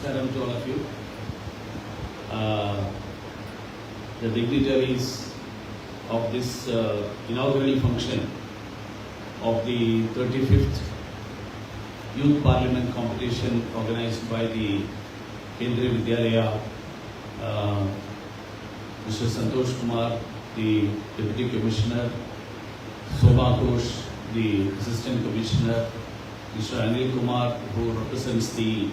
Namaskaram to all of you. The dignitaries of this inaugural function of the 35th Youth Parliament competition organized by the Kendriya Vidyalaya, Mr. Santosh Kumar, the Deputy Commissioner, Sobha Ghosh, the Assistant Commissioner, Mr. Anil Kumar, who represents the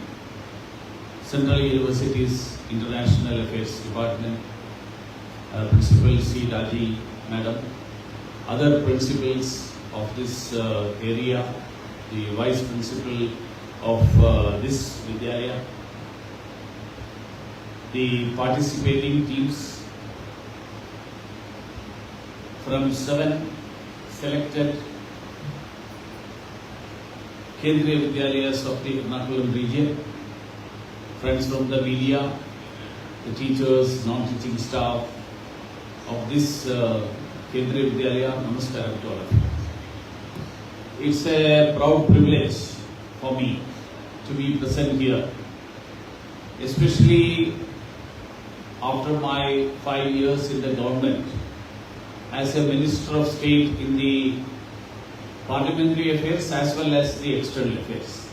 Central University's International Affairs Department, Principal C. Raji, Madam, other principals of this area, the Vice Principal of this Vidyalaya, the participating teams from 7 selected Kendriya Vidyalayas of the Ernakulam region, friends from the media, the teachers, non-teaching staff of this Kendriya Vidyalaya, Namaskaram to all of you. It's a proud privilege for me to be present here, especially after my 5 years in the government as a Minister of State in the Parliamentary Affairs as well as the External Affairs.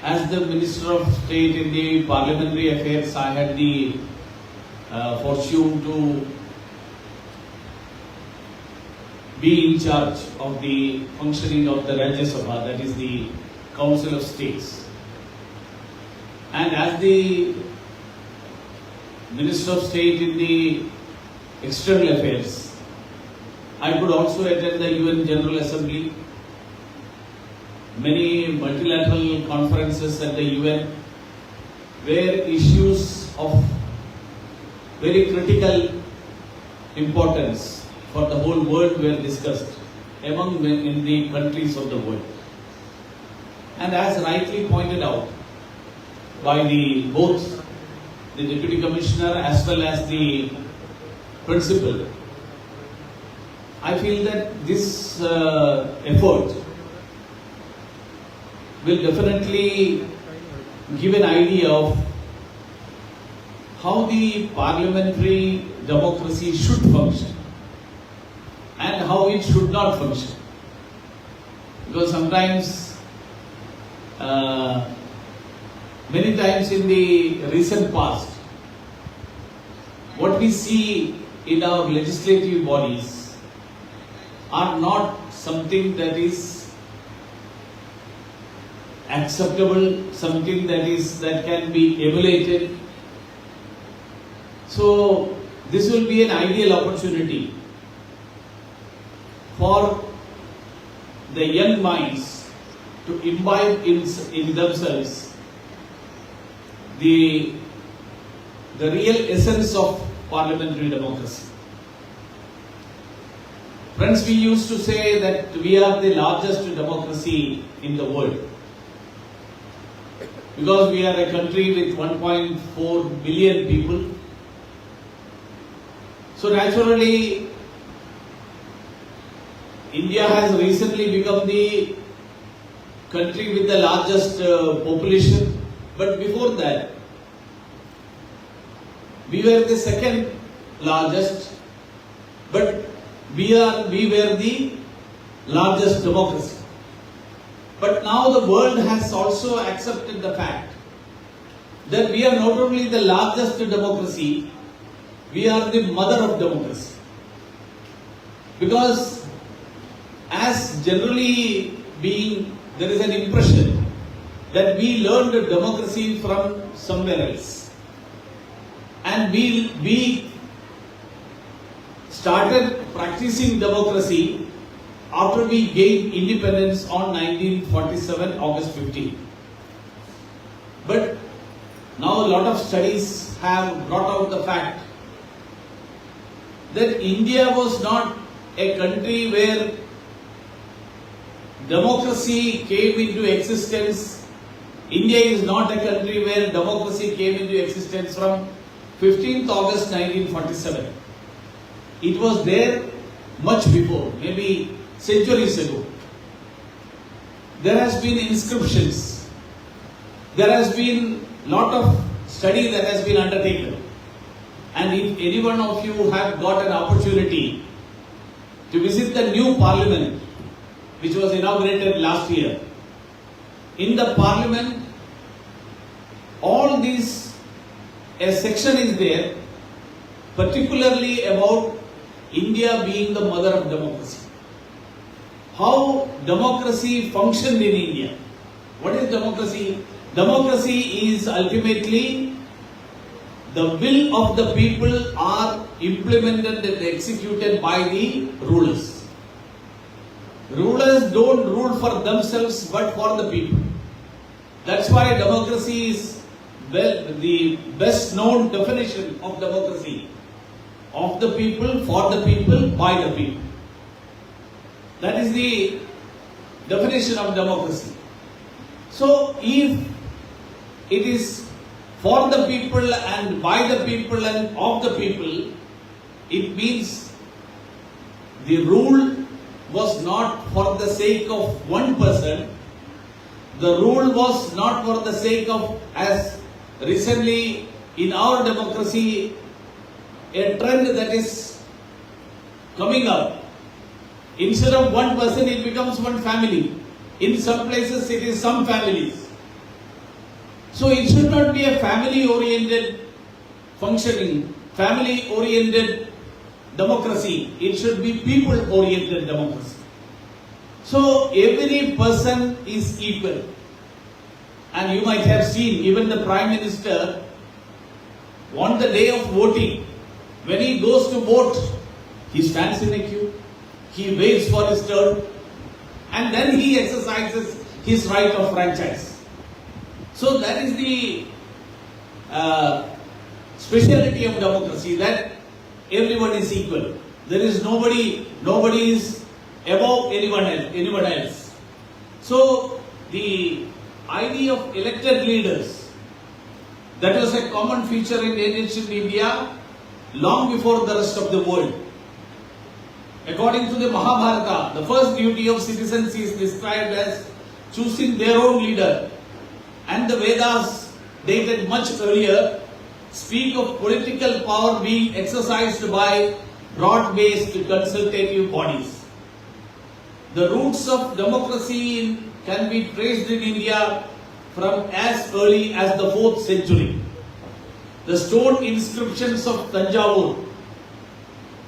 As the Minister of State in the Parliamentary Affairs, I had the fortune to be in charge of the functioning of the Rajya Sabha, that is the Council of States. And as the Minister of State in the External Affairs, I could also attend the UN General Assembly, many multilateral conferences at the UN, where issues of very critical importance for the whole world were discussed among in the countries of the world. And as rightly pointed out by both the Deputy Commissioner as well as the Principal, I feel that this effort will definitely give an idea of how the parliamentary democracy should function and how it should not function. Because sometimes, many times in the recent past, what we see in our legislative bodies are not something that is acceptable, something that can be emulated. So this will be an ideal opportunity for the young minds to imbibe in themselves the real essence of parliamentary democracy. Friends, we used to say that we are the largest democracy in the world because we are a country with 1.4 billion people. So naturally, India has recently become the country with the largest population, but before that, we were the second largest, but we were the largest democracy. But now the world has also accepted the fact that we are not only the largest democracy, we are the mother of democracy. Because as generally being, there is an impression that we learned democracy from somewhere else. And we started practicing democracy after we gained independence on 1947, August 15. But now a lot of studies have brought out the fact that India was not a country where democracy came into existence. India is not a country where democracy came into existence from 15th August 1947. It was there much before, maybe centuries ago. There has been inscriptions there has been lot of study that has been undertaken. And if any one of you have got an opportunity to visit the new parliament, which was inaugurated last year, in the parliament, all these, a section is there, particularly about India being the mother of democracy. How democracy functioned in India. What is democracy? Democracy is ultimately the will of the people are implemented and executed by the rulers. Rulers don't rule for themselves but for the people. That's why democracy is the best known definition of democracy. Of the people, for the people, by the people. That is the definition of democracy. So if it is for the people and by the people and of the people, it means the rule was not for the sake of one person. The rule was not for the sake of, as recently in our democracy, a trend that is coming up. Instead of one person, it becomes one family. In some places, it is some families. So it should not be a family-oriented functioning, family-oriented democracy. It should be people-oriented democracy. So every person is equal. And you might have seen, even the Prime Minister, on the day of voting, when he goes to vote, he stands in a queue, he waits for his turn, and then he exercises his right of franchise. So that is the speciality of democracy, that everyone is equal. There is nobody is above anyone else. So the idea of elected leaders, that was a common feature in ancient India long before the rest of the world. According to the Mahabharata, the first duty of citizens is described as choosing their own leader. And the Vedas, dated much earlier, speak of political power being exercised by broad-based consultative bodies. The roots of democracy can be traced in India from as early as the 4th century. The stone inscriptions of Tanjavur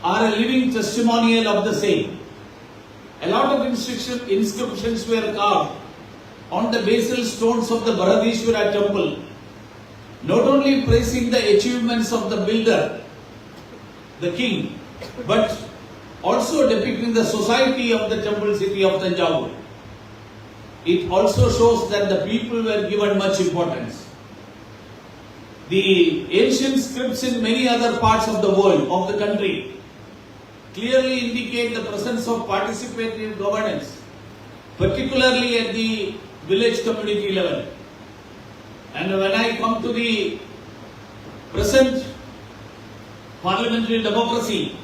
are a living testimonial of the same. A lot of inscriptions were carved on the basal stones of the Bharadishwara temple, not only praising the achievements of the builder, the king, but also depicting the society of the temple city of Tanjavur. It also shows that the people were given much importance. The ancient scripts in many other parts of the world, of the country, clearly indicate the presence of participative governance, particularly at the village community level. And when I come to the present parliamentary democracy,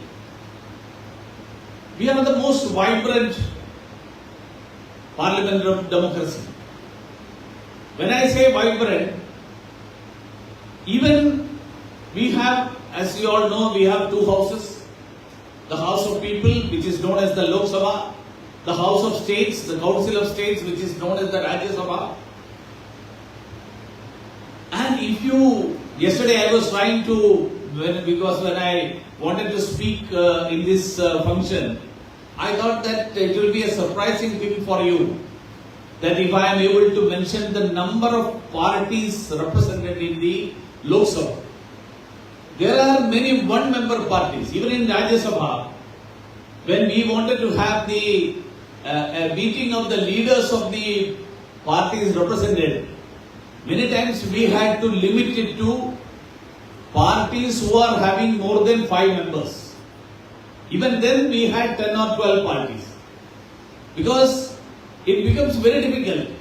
we are the most vibrant parliamentary democracy. When I say vibrant, even we have, as you all know, we have two houses. The House of People, which is known as the Lok Sabha, the House of States, the Council of States, which is known as the Rajya Sabha. And if you, yesterday I was trying to, because when I wanted to speak in this function, I thought that it will be a surprising thing for you, that if I am able to mention the number of parties represented in the Lok Sabha. There are many one-member parties. Even in Rajya Sabha, when we wanted to have the a meeting of the leaders of the parties represented, many times we had to limit it to parties who are having more than 5 members. Even then we had 10 or 12 parties. Because it becomes very difficult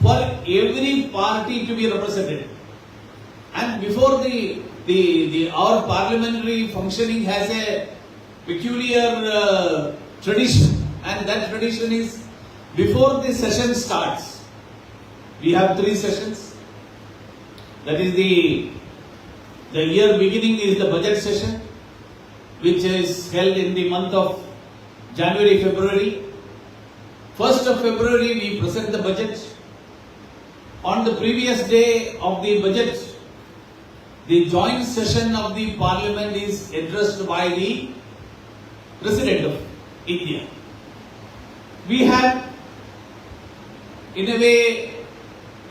for every party to be represented. And before our parliamentary functioning has a peculiar tradition, and that tradition is before the session starts, We have 3 sessions. That is the year beginning is the budget session, which is held in the month of January, February. 1st of February we present the budget. On the previous day of the budget, the joint session of the Parliament is addressed by the President of India. We have, in a way,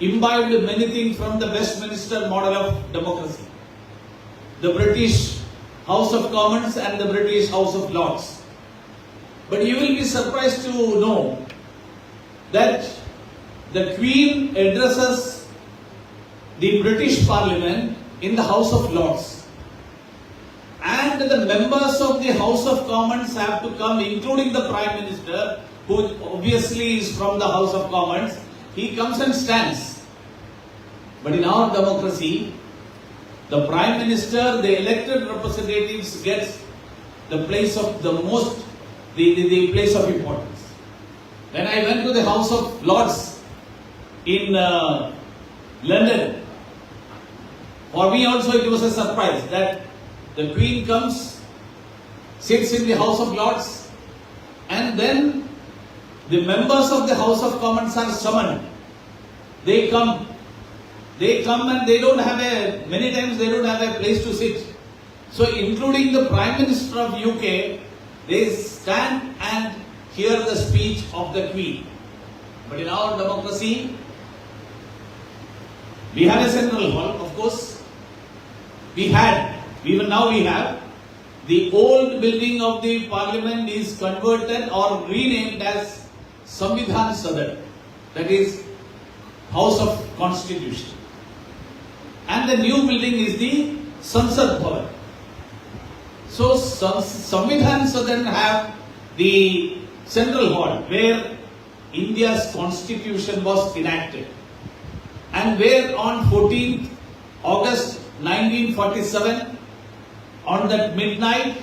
imbibed many things from the Westminster model of democracy. The British House of Commons and the British House of Lords. But you will be surprised to know that the Queen addresses the British Parliament in the House of Lords. And the members of the House of Commons have to come, including the Prime Minister, who obviously is from the House of Commons. He comes and stands. But in our democracy, the Prime Minister, the elected representatives, gets the place of the place of importance. When I went to the House of Lords in London, for me also it was a surprise that the Queen comes, sits in the House of Lords, and then the members of the House of Commons are summoned. They come and they don't have many times they don't have a place to sit. So including the Prime Minister of UK, they stand and hear the speech of the Queen. But in our democracy, we have a central hall, of course. Even now we have. The old building of the Parliament is converted or renamed as Samvidhan Sadan. That is House of Constitution. And the new building is the Sansad Bhavan. So Samvidhan Sadan have the central hall where India's constitution was enacted, and where on 14th August 1947, on that midnight,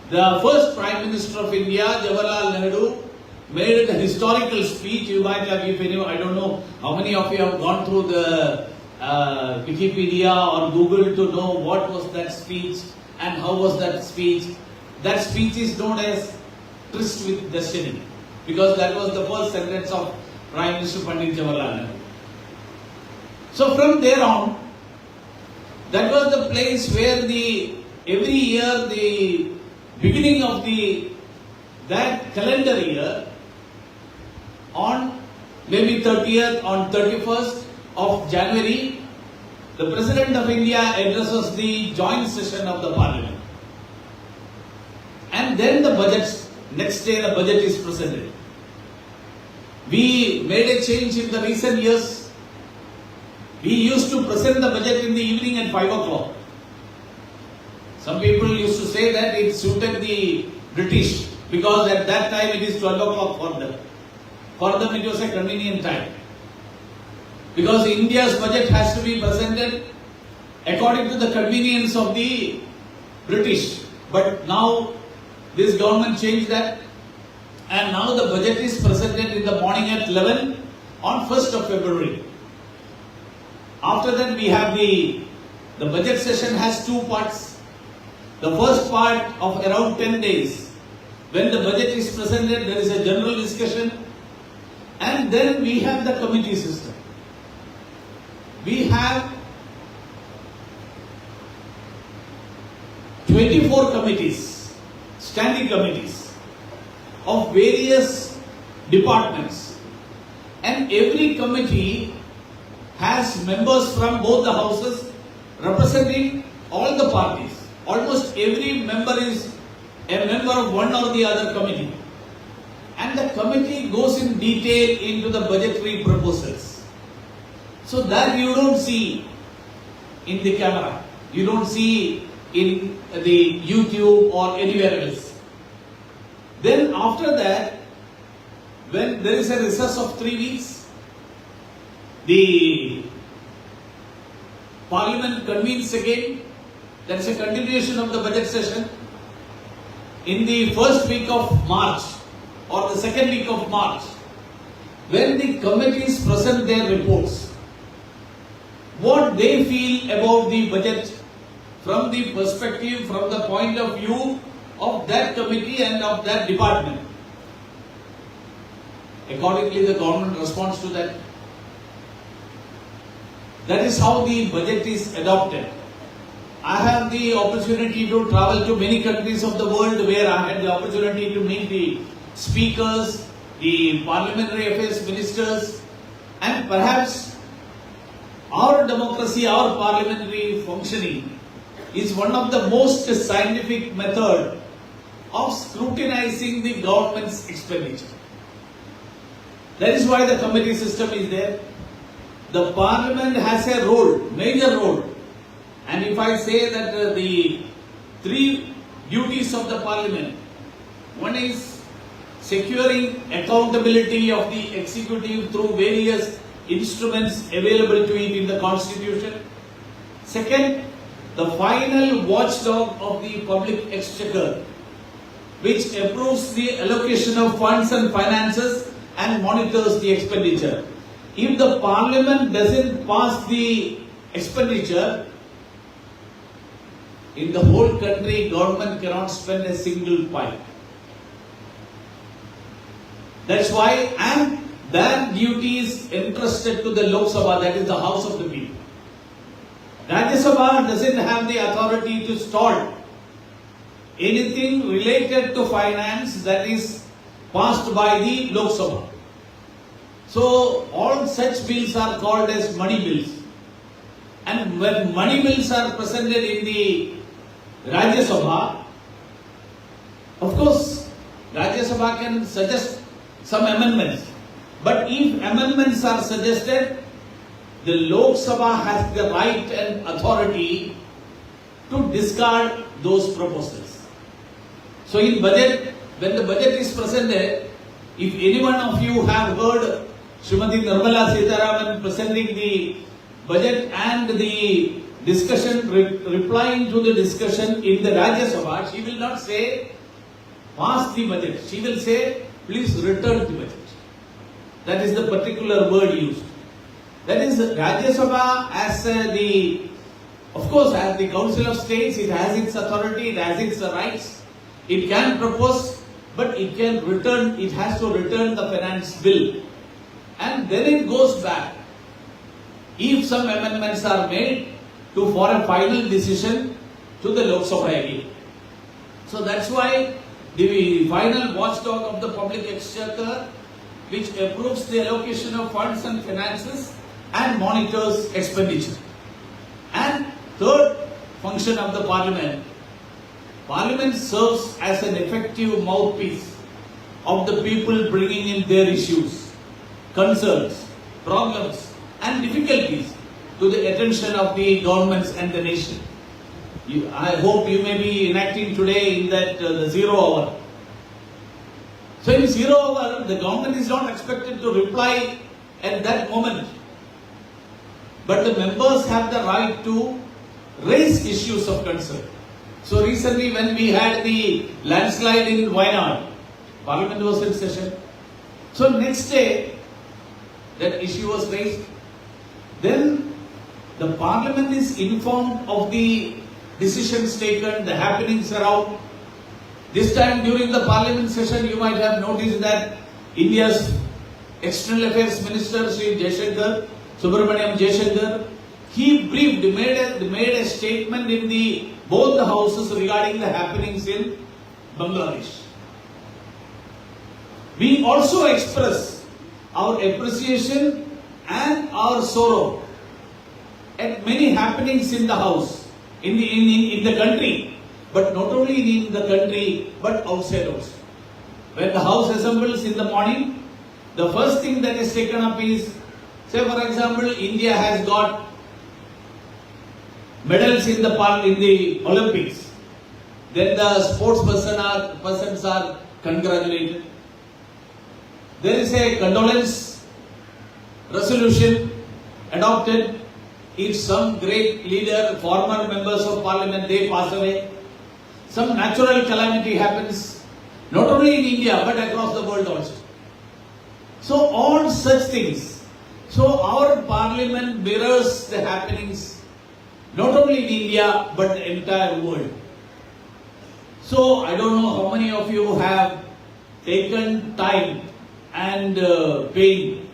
the first Prime Minister of India, Jawaharlal Nehru, made a historical speech. You might have, I don't know how many of you have gone through the Wikipedia or Google to know what was that speech and how was that speech. That speech is known as Tryst with Destiny, because that was the first sentence of Prime Minister Pandit Jawaharlal Nehru. So from there on, that was the place where every year, the beginning of that calendar year, on maybe 30th, on 31st of January, the President of India addresses the joint session of the Parliament. And then next day the budget is presented. We made a change in the recent years. We used to present the budget in the evening at 5 o'clock. Some people used to say that it suited the British because at that time it is 12 o'clock for them. For them it was a convenient time. Because India's budget has to be presented according to the convenience of the British. But now this government changed that, and now the budget is presented in the morning at 11 on 1st of February. After that we have the budget session has 2 parts. The first part of around 10 days, when the budget is presented, there is a general discussion, and then we have the committee system. We have 24 committees, standing committees of various departments, and every committee has members from both the houses representing all the parties. Almost every member is a member of one or the other committee. And the committee goes in detail into the budgetary proposals. So that you don't see in the camera. You don't see in the YouTube or anywhere else. Then after that, when there is a recess of 3 weeks, the Parliament convenes again. There is a continuation of the budget session. In the first week of March or the second week of March, when the committees present their reports, what they feel about the budget from the perspective, from the point of view of that committee and of that department. Accordingly, the government responds to that. That is how the budget is adopted. I have the opportunity to travel to many countries of the world where I had the opportunity to meet the speakers, the parliamentary affairs ministers, and perhaps our democracy, our parliamentary functioning is one of the most scientific method of scrutinizing the government's expenditure. That is why the committee system is there. The parliament has a role, major role. And if I say that the three duties of the parliament, one is securing accountability of the executive through various instruments available to it in the constitution. Second, the final watchdog of the public exchequer, which approves the allocation of funds and finances and monitors the expenditure. If the parliament doesn't pass the expenditure, in the whole country, government cannot spend a single pie. That's why, and that duty is entrusted to the Lok Sabha, that is the House of the People. Rajya Sabha doesn't have the authority to stall anything related to finance that is passed by the Lok Sabha. So all such bills are called as money bills. And when money bills are presented in the Rajya Sabha, of course, Rajya Sabha can suggest some amendments. But if amendments are suggested, the Lok Sabha has the right and authority to discard those proposals. So in budget, when the budget is presented, if any one of you have heard Srimati Nirmala Sitharaman presenting the budget and the discussion, replying to the discussion in the Rajya Sabha, she will not say, pass the budget. She will say, please return the budget. That is the particular word used. That is, Rajya Sabha as of course, as the Council of States, it has its authority, it has its rights. It can propose, but it can return, it has to return the finance bill. And then it goes back. If some amendments are made for a final decision to the Lok Sabha again. So that's why the final watchdog of the public exchequer, which approves the allocation of funds and finances and monitors expenditure. And third function of the parliament, parliament serves as an effective mouthpiece of the people bringing in their issues, concerns, problems and difficulties to the attention of the governments and the nation. I hope you may be enacting today in that the 0 hour. So in 0 hour, the government is not expected to reply at that moment. But the members have the right to raise issues of concern. So recently when we had the landslide in Wayanad, Parliament was in session. So next day, that issue was raised. Then the Parliament is informed of the decisions taken, the happenings around. This time during the Parliament session, you might have noticed that India's External Affairs Minister, Sri Jaishankar, Subramaniam Jaishankar, he briefed, made a statement in both the houses regarding the happenings in Bangladesh. We also express our appreciation and our sorrow at many happenings in the house, in the country, but not only in the country, but outside also. When the house assembles in the morning, the first thing that is taken up is, say for example, India has got medals in the Olympics. Then the sports persons are congratulated. There is a condolence resolution adopted if some great leader, former members of parliament, they pass away. Some natural calamity happens, not only in India but across the world also. So all such things. So our parliament mirrors the happenings not only in India but the entire world. So I don't know how many of you have taken time and pain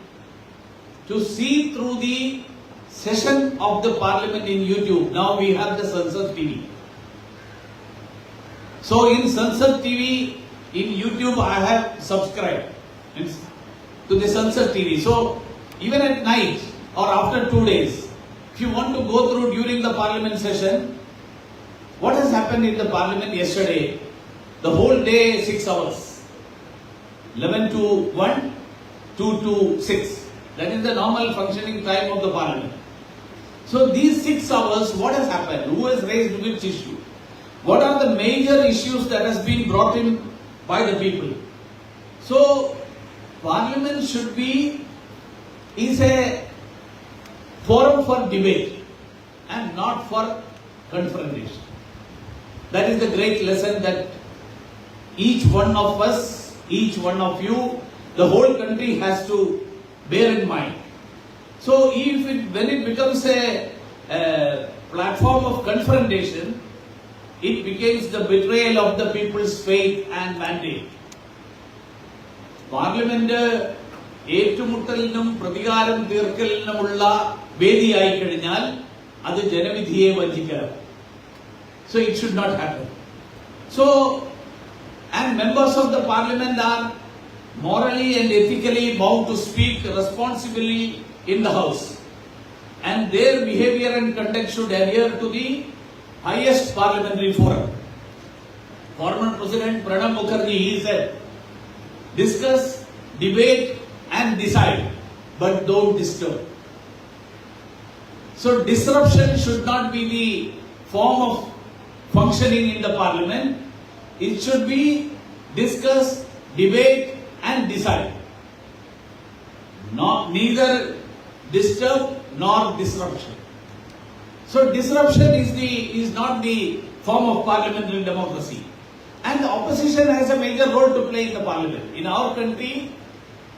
to see through the session of the parliament in YouTube. Now we have the Sansad TV. So in Sansad TV, in YouTube, I have subscribed to the Sansad TV. So even at night or after 2 days, if you want to go through during the parliament session, what has happened in the parliament yesterday, the whole day 6 hours, 11 to 1, 2 to 6. That is the normal functioning time of the parliament. So these 6 hours, what has happened? Who has raised which issue? What are the major issues that has been brought in by the people? So parliament is a forum for debate and not for confrontation. That is the great lesson that each one of us, each one of you, the whole country has to bear in mind. So when it becomes a platform of confrontation, it becomes the betrayal of the people's faith and mandate. Parliament ഏറ്റുമുട്ടലിനും പ്രതികാരം തീർക്കലിനുമുള്ള വേദിയായി കഴിഞ്ഞാൽ അത് ജനവിധിയെ വഞ്ചിക്കണം. So it should not happen. So, and members of the parliament are morally and ethically bound to speak responsibly in the house, and their behavior and conduct should adhere to the highest parliamentary forum. Former President Pranab Mukherjee, he said, discuss, debate and decide, but don't disturb. So disruption should not be the form of functioning in the parliament. It should be discuss, debate and decide. Neither disturb nor disruption. So disruption is not the form of parliamentary democracy. And the opposition has a major role to play in the parliament. In our country,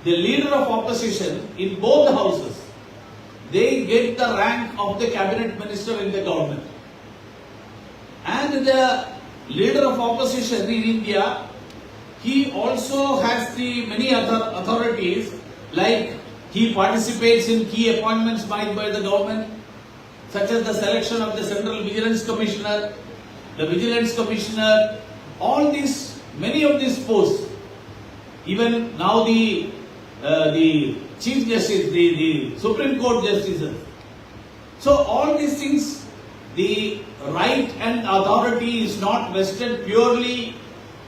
the leader of opposition in both the houses, they get the rank of the cabinet minister in the government. And the leader of opposition in India, he also has the many other authorities, like he participates in key appointments made by the government, such as the selection of the Central Vigilance Commissioner, the Vigilance Commissioner, all these, many of these posts, even now the Chief Justice, the Supreme Court Justices. So all these things, the right and authority is not vested purely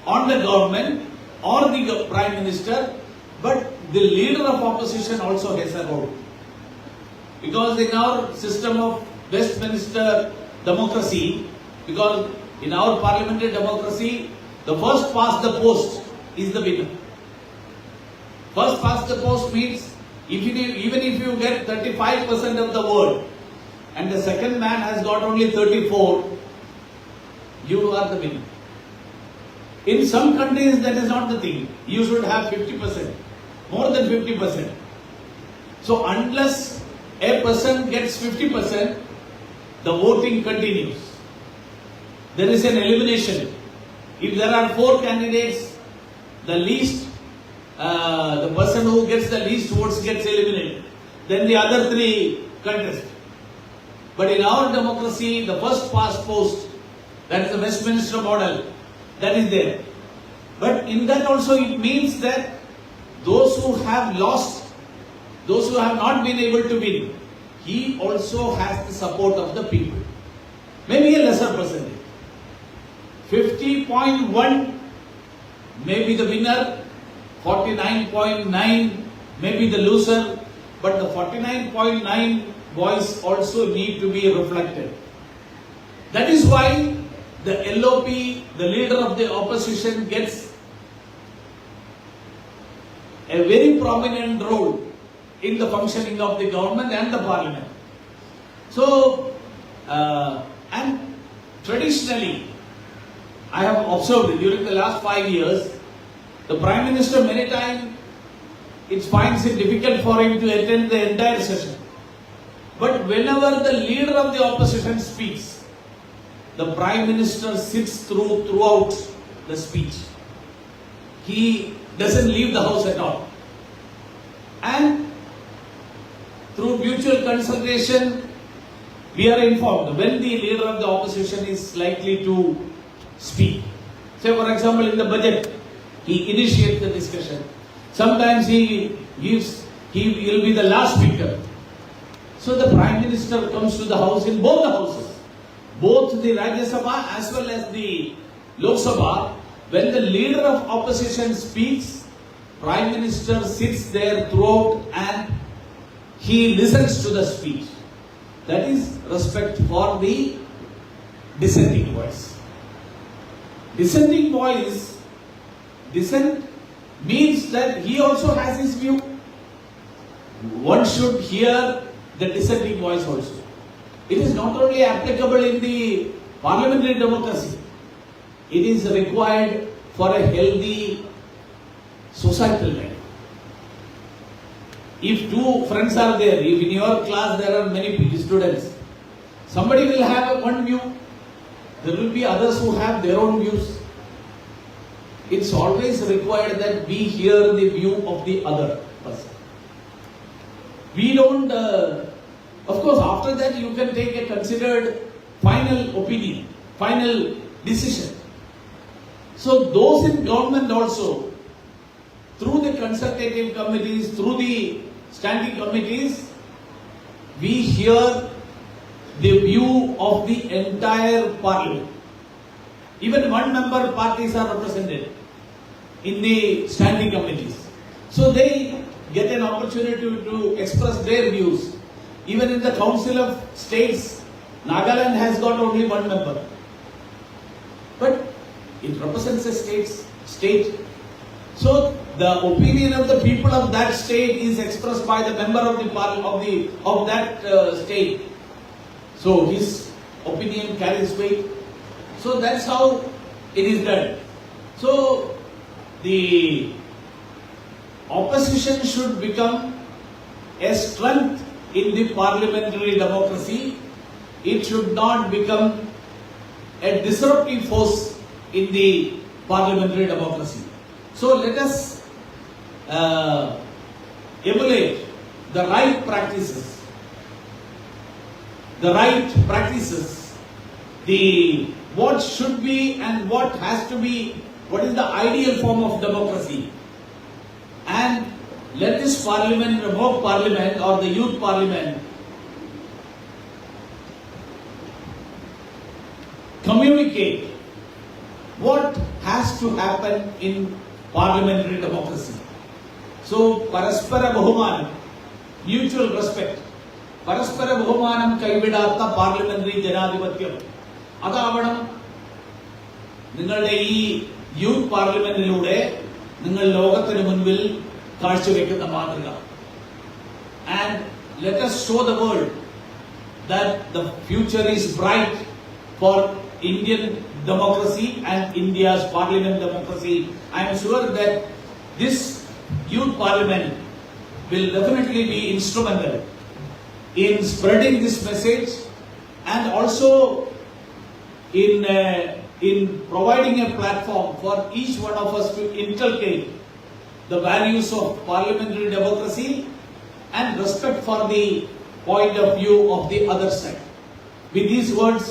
on the government or the Prime Minister, but the leader of opposition also has a role. Because in our system of Westminster democracy, because in our parliamentary democracy, the first past the post is the winner. First past the post means even if you get 35% of the vote and the second man has got only 34, you are the winner. In some countries that is not the thing. You should have 50%, more than 50%. So unless a person gets 50%, the voting continues. There is an elimination. If there are 4 candidates, the person who gets the least votes gets eliminated. Then the other 3 contest. But in our democracy, the first past post, that is the Westminster model, that is there. But in that also it means that those who have lost, those who have not been able to win, he also has the support of the people. Maybe a lesser percentage. 50.1 may be the winner, 49.9 may be the loser, but the 49.9 voice also need to be reflected. That is why the LOP, the leader of the opposition, gets a very prominent role in the functioning of the government and the parliament. So, and traditionally, I have observed during the last 5 years, the Prime Minister many times it finds it difficult for him to attend the entire session. But whenever the leader of the opposition speaks, the Prime Minister sits throughout the speech. He doesn't leave the house at all. And through mutual consultation, we are informed when the leader of the opposition is likely to speak. Say, for example, in the budget, he initiates the discussion. Sometimes he will be the last speaker. So the Prime Minister comes to the house in both the houses, both the Rajya Sabha as well as the Lok Sabha. When the leader of opposition speaks, Prime Minister sits there throughout and he listens to the speech. That is respect for the dissenting voice. Dissenting voice, dissent means that he also has his view. One should hear the dissenting voice also. It is not only applicable in the parliamentary democracy, it is required for a healthy societal life. If two friends are there, if in your class there are many students, somebody will have one view, there will be others who have their own views. It's always required that we hear the view of the other person. We don't, of course, after that you can take a considered final opinion, final decision. So those in government also, through the consultative committees, through the standing committees, we hear the view of the entire parliament. Even one-member parties are represented in the standing committees. So they get an opportunity to express their views. Even in the Council of States, Nagaland has got only one member. But it represents a state. So the opinion of the people of that state is expressed by the member of the parliament of that state. So his opinion carries weight. So that's how it is done. So the opposition should become a strength in the parliamentary democracy. It should not become a disruptive force in the parliamentary democracy. So let us emulate the right practices. What should be and what has to be, what is the ideal form of democracy. And let this parliament, the mock parliament or the youth parliament, communicate what has to happen in parliamentary democracy. So, Paraspara Bahumanam, mutual respect. Paraspara Bahumanam Kaividatta parliamentary Janadhipatyam. അതാവണം നിങ്ങളുടെ ഈ youth പാർലമെന്റിലൂടെ നിങ്ങൾ ലോകത്തിന് മുൻപിൽ കാഴ്ചവെക്കുന്ന മാതൃക. And let us show the world that the future is bright for Indian democracy and India's parliament democracy. I am sure that this youth parliament will definitely be instrumental in spreading this message and also in providing a platform for each one of us to inculcate the values of parliamentary democracy and respect for the point of view of the other side. With these words,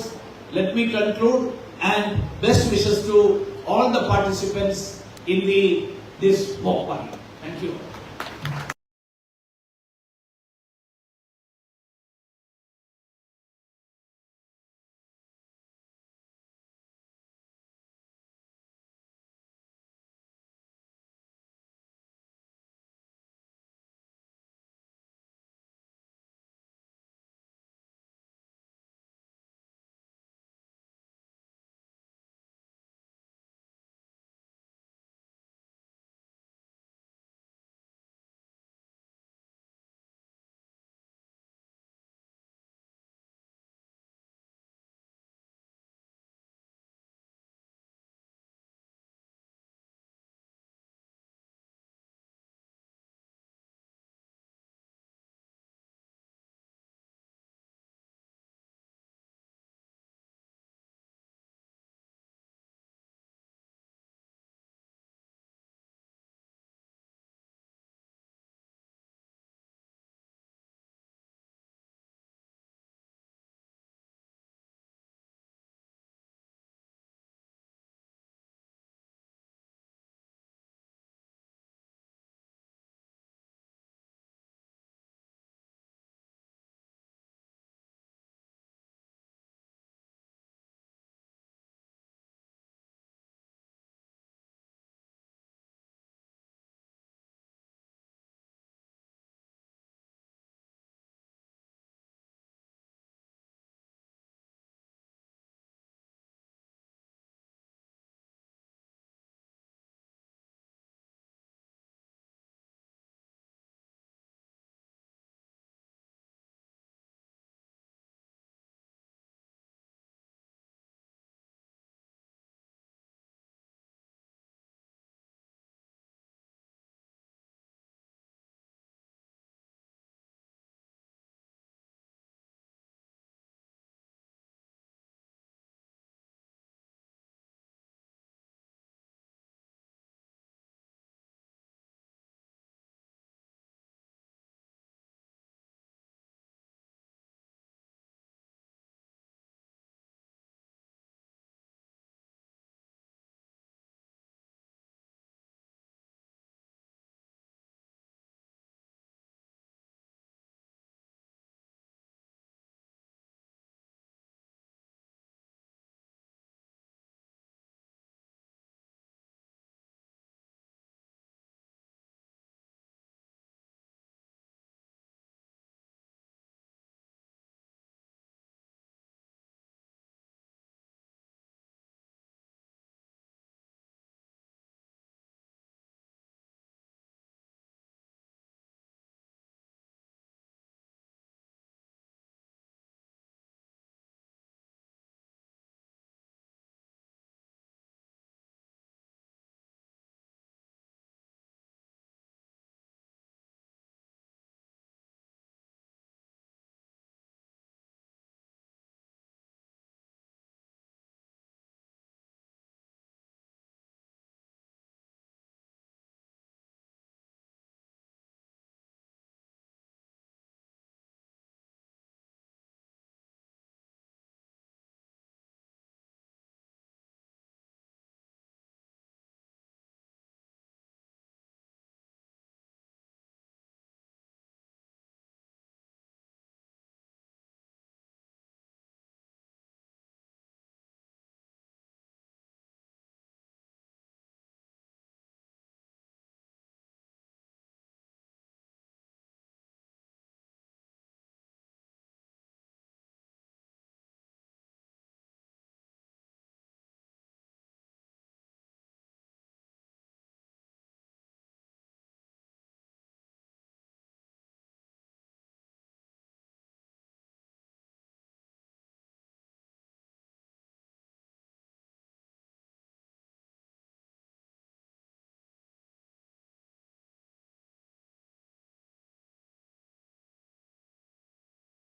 let me conclude and best wishes to all the participants in this mock parliament. Thank you.